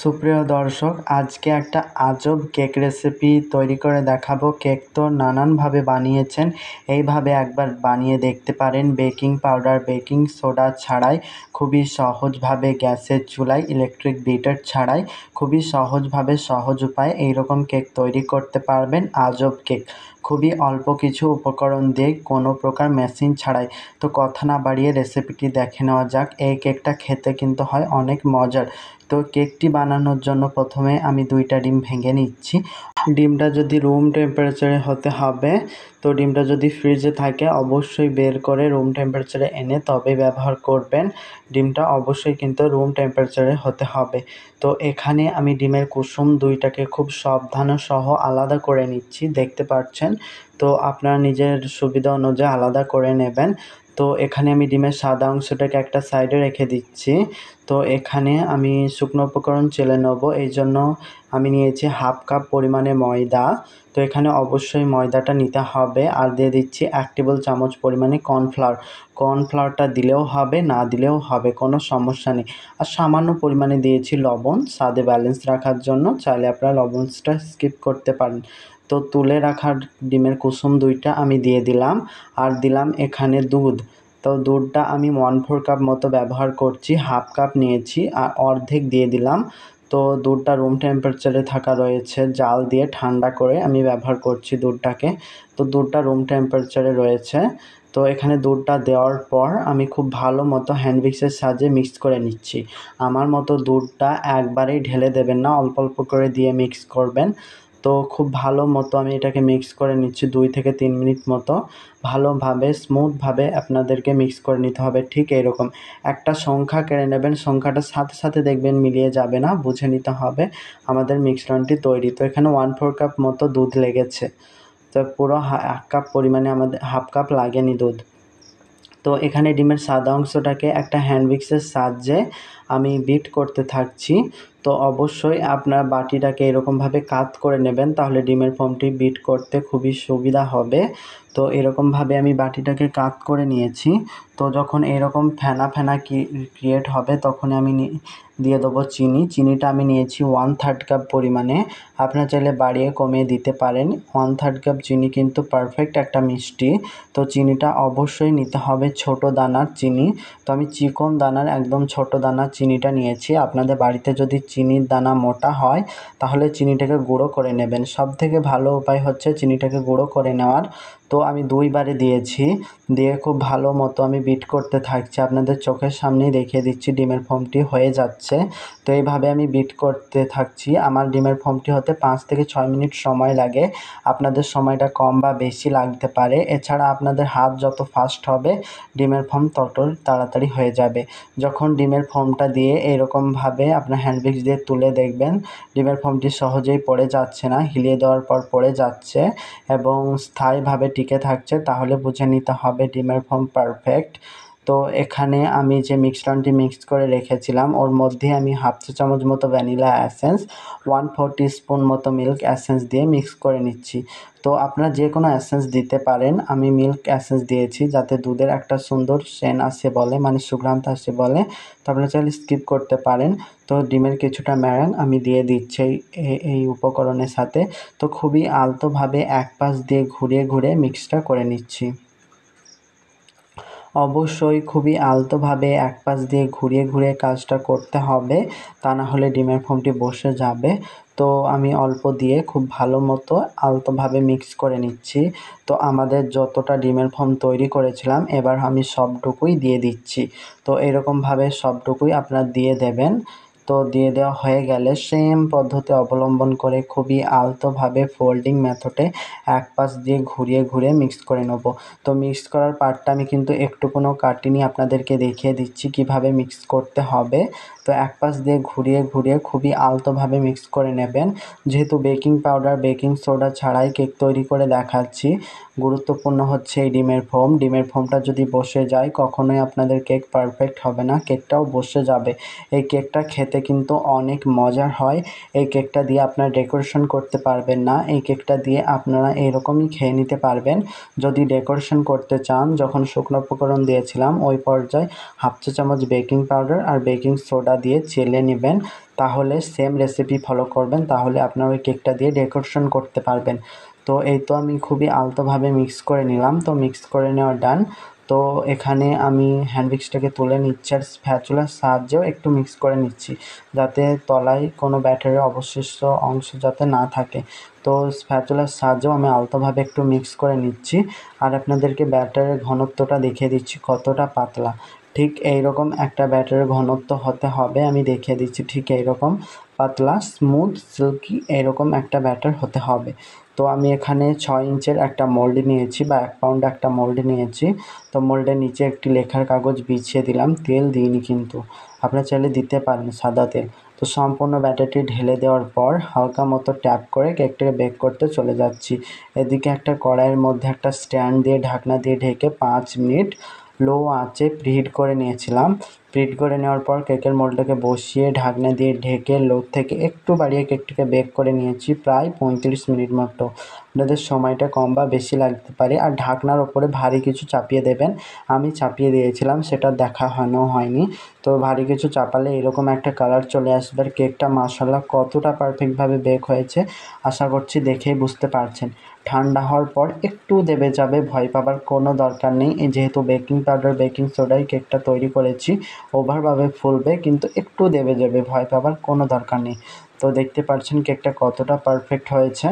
সুপ্রিয় দর্শক, আজকে একটা আজব কেক রেসিপি তৈরি করে দেখাবো। কেক তো নানানভাবে বানিয়েছেন, এইভাবে একবার বানিয়ে দেখতে পারেন। বেকিং পাউডার, বেকিং সোডা ছাড়াই খুবই সহজভাবে গ্যাসের চুলায় ইলেকট্রিক বিটার ছাড়াই খুবই সহজভাবে সহজ উপায়ে এইরকম কেক তৈরি করতে পারবেন। আজব কেক খুবই অল্প কিছু উপকরণ দিয়ে, কোনো প্রকার মেশিন ছাড়াই। তো কথা না বাড়িয়ে রেসিপিটি দেখে নেওয়া যাক। এই কেকটা খেতে কিন্তু হয় অনেক মজার। তো কেকটি বানানোর জন্য প্রথমে আমি 2টা ডিম ভেঙে নিচ্ছি। ডিমটা যদি রুম টেম্পারেচারে হতে হবে, তো ডিমটা যদি ফ্রিজে থাকে অবশ্যই বের করে রুম টেম্পারেচারে এনে তবে ব্যবহার করবেন। ডিমটা অবশ্যই কিন্তু রুম টেম্পারেচারে হতে হবে। তো এখানে আমি ডিমের কুসুম 2টাকে খুব সাবধানে সহ আলাদা করে নিচ্ছি, দেখতে পাচ্ছেন। তো আপনারা নিজের সুবিধা অনুযায়ী আলাদা করে নেবেন। তো এখানে আমি ডিমের সাদা অংশটাকে একটা সাইডে রেখে দিচ্ছি। তো এখানে আমি শুকনো উপকরণ চেলে নেব, এই জন্য আমি নিয়েছি 1/2 কাপ পরিমাণে ময়দা। তো এখানে অবশ্যই ময়দাটা নিতে হবে। আর দিয়ে দিচ্ছি 1 টেবিল চামচ পরিমাণে কর্নফ্লাওয়ার। কর্নফ্লাওয়ারটা দিলেও হবে, না দিলেও হবে, কোনো সমস্যা নেই। আর সামান্য পরিমাণে দিয়েছি লবণ, স্বাদে ব্যালেন্স রাখার জন্য। চাইলে আপনারা লবণটা স্কিপ করতে পারেন। তো তুলে রাখা ডিমের কুসুম 2টা আমি দিয়ে দিলাম। আর দিলাম এখানে দুধ। তো দুধটা আমি 1/4 কাপ মতো ব্যবহার করছি, 1/2 কাপ নিয়েছি আর অর্ধেক দিয়ে দিলাম। তো দুধটা রুম টেম্পারেচারে থাকা রয়েছে, জাল দিয়ে ঠান্ডা করে আমি ব্যবহার করছি দুধটাকে। তো দুধটা রুম টেম্পারেচারে রয়েছে। তো এখানে দুধটা দেওয়ার পর আমি খুব ভালো মতো হ্যান্ড উইক্সের সাহায্যে মিক্স করে নিচ্ছি। আমার মতো দুধটা একবারেই ঢেলে দেবেন না, অল্প অল্প করে দিয়ে মিক্স করবেন। তো খুব ভালো মতো আমি এটাকে মিক্স করে নিচ্ছি 2 থেকে 3 মিনিট মতো। ভালোভাবে স্মুথভাবে আপনাদেরকে মিক্স করে নিতে হবে, ঠিক এরকম। একটা সংখ্যা কেড়ে নেবেন, সংখ্যাটার সাথে সাথে দেখবেন মিলিয়ে যাবে না, বুঝে নিতে হবে আমাদের মিশ্রণটি তৈরি। তো এখানে 1/4 কাপ মতো দুধ লেগেছে। তো পুরো 1 কাপ পরিমাণে আমাদের 1/2 কাপ লাগেনি দুধ। তো এখানে ডিমের সাদা অংশটাকে একটা হ্যান্ড উইক্সের সাহায্যে আমি বিট করতে থাকছি। তো অবশ্যই আপনার বাটিটাকে এরকমভাবে কাত করে নেবেন, তাহলে ডিমের ফোমটি বিট করতে খুবই সুবিধা হবে। তো এরকমভাবে আমি বাটিটাকে কাত করে নিয়েছি। তো যখন এরকম ফেনা ফেনা ক্রিয়েট হবে তখন আমি দিয়ে দেবো চিনি। চিনিটা আমি নিয়েছি 1/3 কাপ পরিমাণে। আপনারা চাইলে বাড়িয়ে কমিয়ে দিতে পারেন। 1/3 কাপ চিনি কিন্তু পারফেক্ট একটা মিষ্টি। তো চিনিটা অবশ্যই নিতে হবে ছোট দানার চিনি। তো আমি চিকন দানার একদম ছোট দানার চিনিটা নিয়েছি। আপনাদের বাড়িতে যদি চিনির দানা মোটা হয় তাহলে চিনিটাকে গুঁড়ো করে নেবেন। সবথেকে ভালো উপায় হচ্ছে চিনিটাকে গুঁড়ো করে নেওয়ার। তো আমি 2 বারে দিয়েছি, দিয়ে খুব ভালো মতো আমি বিট করতে থাকছি। আপনাদের চোখের সামনেই দেখিয়ে দিচ্ছি ডিমের ফোমটি হয়ে যাচ্ছে। তো এইভাবে আমি বিট করতে থাকছি। আমার ডিমের ফোমটি হতে 5 থেকে 6 মিনিট সময় লাগে। আপনাদের সময়টা কম বা বেশি লাগতে পারে। এছাড়া আপনাদের হাত যত ফাস্ট হবে ডিমের ফোম তত তাড়াতাড়ি হয়ে যাবে। যখন ডিমের ফোমটা দিয়ে এরকমভাবে আপনার হ্যান্ড উইক্স দিয়ে তুলে দেখবেন ডিমের ফোমটি সহজেই পড়ে যাচ্ছে না, হিলিয়ে দেওয়ার পর পড়ে যাচ্ছে এবং স্থায়ীভাবে টিকে থাকছে, তাহলে বুঝে নিতে হবে ডিমের ফোম পারফেক্ট। তো এখানে আমি যে মিশ্রণটি মিক্স করে রেখেছিলাম ওর মধ্যে আমি 1/2 চা চামচ মতো ভ্যানিলা এসেন্স, 1/4 টিস্পুন মতো মিল্ক এসেন্স দিয়ে মিক্স করে নিচ্ছি। তো আপনারা যে কোনো এসেন্স দিতে পারেন, আমি মিল্ক এসেন্স দিয়েছি যাতে দুধের একটা সুন্দর সেন্ট আসে বলে, মানে সুগন্ধ আসে বলে। তো আপনারা চাইলে স্কিপ করতে পারেন। তো ডিমের কিছুটা ম্যারাং আমি দিয়ে দিচ্ছি এই উপকরণের সাথে। তো খুবই আলতোভাবে এক পাশ দিয়ে ঘুরিয়ে ঘুরিয়ে মিক্সটা করে নিচ্ছি। অবশ্যই খুবই আলতোভাবে এক পাশ দিয়ে ঘুরিয়ে ঘুরিয়ে কাজটা করতে হবে, তা না হলে ডিমের ফোমটি বসে যাবে। তো আমি অল্প দিয়ে খুব ভালো মতো আলতোভাবে মিক্স করে নিচ্ছি। তো আমাদের যতটা ডিমের ফোম তৈরি করেছিলাম এবার আমি সবটুকুই দিয়ে দিচ্ছি। তো এরকমভাবে সবটুকুই আপনারা দিয়ে দেবেন। তো দিয়ে দেওয়া হয়ে গেলে সেম পদ্ধতি অবলম্বন করে খুবই আলতোভাবে ফোল্ডিং মেথডে এক পাশ দিয়ে ঘুরিয়ে ঘুরিয়ে মিক্স করে নেব। তো মিক্স করার পার্টটা আমি কিন্তু একটুকুনও কাটিনি, আপনাদেরকে দেখিয়ে দিচ্ছি কিভাবে মিক্স করতে হবে। তো এক পাশ দিয়ে ঘুরিয়ে ঘুরিয়ে খুবই আলতোভাবে মিক্স করে নেবেন। যেহেতু বেকিং পাউডার, বেকিং সোডা ছাড়াই কেক তৈরি করে দেখাচ্ছি, গুরুত্বপূর্ণ হচ্ছে এই ডিমের ফোম। ডিমের ফোমটা যদি বসে যায় কখনোই আপনাদের কেক পারফেক্ট হবে না, কেকটাও বসে যাবে। এই কেকটা খেতে খেতে কিন্তু অনেক মজার হয়। এই কেকটা দিয়ে আপনারা ডেকোরেশন করতে পারবেন না, এই কেকটা দিয়ে আপনারা এরকমই খেয়ে নিতে পারবেন। যদি ডেকোরেশন করতে চান, যখন শুকনো উপকরণ দিয়েছিলাম ওই পর্যায়ে হাফ চা চামচ বেকিং পাউডার আর বেকিং সোডা দিয়ে চেলে নেবেন, তাহলে সেম রেসিপি ফলো করবেন, তাহলে আপনারা ওই কেকটা দিয়ে ডেকোরেশন করতে পারবেন। তো এই তো আমি খুবই আলতোভাবে মিক্স করে নিলাম। তো মিক্স করে নেওয়া ডান। তো এখানে আমি হ্যান্ড উইক্সটাকে তুলে নিচ্ছি আর স্প্যাচুলার সাহায্যেও একটু মিক্স করে নিচ্ছি, যাতে তলায় কোনো ব্যাটারের অবশিষ্ট অংশ যাতে না থাকে। তো স্প্যাচুলার সাহায্যেও আমি আলতোভাবে একটু মিক্স করে নিচ্ছি। আর আপনাদেরকে ব্যাটারের ঘনত্বটা দেখিয়ে দিচ্ছি কতটা পাতলা। ঠিক এইরকম একটা ব্যাটারের ঘনত্ব হতে হবে, আমি দেখিয়ে দিচ্ছি। ঠিক এইরকম পাতলা, স্মুথ, সিল্কি এরকম একটা ব্যাটার হতে হবে। তো আমি এখানে 6 ইঞ্চের একটা মোল্ড নিয়েছি বা 1 পাউন্ড একটা মোল্ড নিয়েছি। তো মোল্ডের নিচে একটি লেখার কাগজ বিছিয়ে দিলাম, তেল দিইনি কিন্তু, আপনারা চাইলে দিতে পারেন সাদা তেল। তো সম্পূর্ণ ব্যাটারটি ঢেলে দেওয়ার পর হালকা মতো ট্যাপ করে কেকটাকে বেক করতে চলে যাচ্ছি। এদিকে একটা কড়াইয়ের মধ্যে একটা স্ট্যান্ড দিয়ে ঢাকনা দিয়ে ঢেকে 5 মিনিট লো আঁচে প্রিহিট করে নিয়েছিলাম। প্রিহিট করে নেওয়ার পর কেকের মোল্ডটাকে বসিয়ে ঢাকনা দিয়ে ঢেকে লো থেকে একটু বাড়িয়ে কেকটাকে বেক করে নিয়েছি প্রায় 35 মিনিট মতো। আপনাদের সময়টা কম বা বেশি লাগতে পারে। আর ঢাকনার ওপরে ভারী কিছু চাপিয়ে দেবেন, আমি চাপিয়ে দিয়েছিলাম, সেটা দেখানো হয়নি। তো ভারী কিছু চাপালে এরকম একটা কালার চলে আসবে। আর কেকটা মাশাআল্লাহ কতটা পারফেক্টভাবে বেক হয়েছে আশা করছি দেখেই বুঝতে পারছেন। ঠান্ডা হওয়ার পর একটু দেবে যাবে, ভয় পাবার কোনো দরকার নেই। যেহেতু বেকিং পাউডার বেকিং সোডায় কেকটা তৈরি করেছি, ওভারভাবে ফুলবে কিন্তু একটু দেবে যাবে, ভয় পাবার কোনো দরকার নেই। তো দেখতে পাচ্ছেন কেকটা কতটা পারফেক্ট হয়েছে।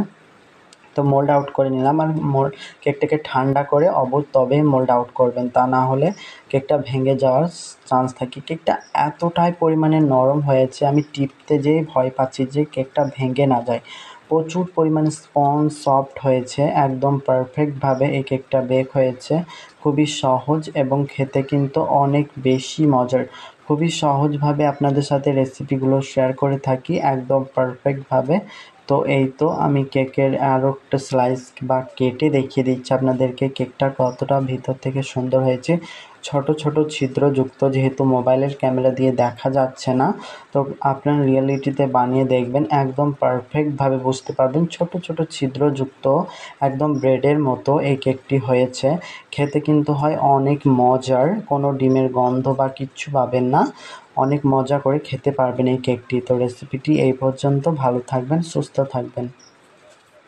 তো মোল্ড আউট করে নিলাম। আর কেকটাকে ঠান্ডা করে তবেই মোল্ড আউট করবেন, তা না হলে কেকটা ভেঙে যাওয়ার চান্স থাকে। কেকটা এতটাই পরিমাণে নরম হয়েছে, আমি টিপতে যেয়ে ভয় পাচ্ছি যে কেকটা ভেঙে না যায়। প্রচুর পরিমাণে স্পঞ্জ সফট হয়েছে, একদম পারফেক্টভাবে এই কেকটা বেক হয়েছে। খুবই সহজ এবং খেতে কিন্তু অনেক বেশি মজার। খুবই সহজভাবে আপনাদের সাথে রেসিপিগুলো শেয়ার করে থাকি একদম পারফেক্টভাবে। তো এই তো আমি কেকের আরও একটা স্লাইস বা কেটে দেখিয়ে দিচ্ছি আপনাদেরকে কেকটা কতটা ভিতর থেকে সুন্দর হয়েছে। ছোট ছোট ছিদ্রযুক্ত, যেহেতু মোবাইলের ক্যামেরা দিয়ে দেখা যাচ্ছে না, তো আপনার রিয়েলিটিতে বানিয়ে দেখবেন, একদম পারফেক্টভাবে বুঝতে পারবেন। ছোট ছোট ছিদ্রযুক্ত একদম ব্রেডের মতো এই কেকটি হয়েছে। খেতে কিন্তু হয় অনেক মজার, কোনো ডিমের গন্ধ বা কিচ্ছু পাবেন না, অনেক মজা করে খেতে পারবেন এই কেকটি। তো রেসিপিটি এই পর্যন্ত, ভালো থাকবেন, সুস্থ থাকবেন।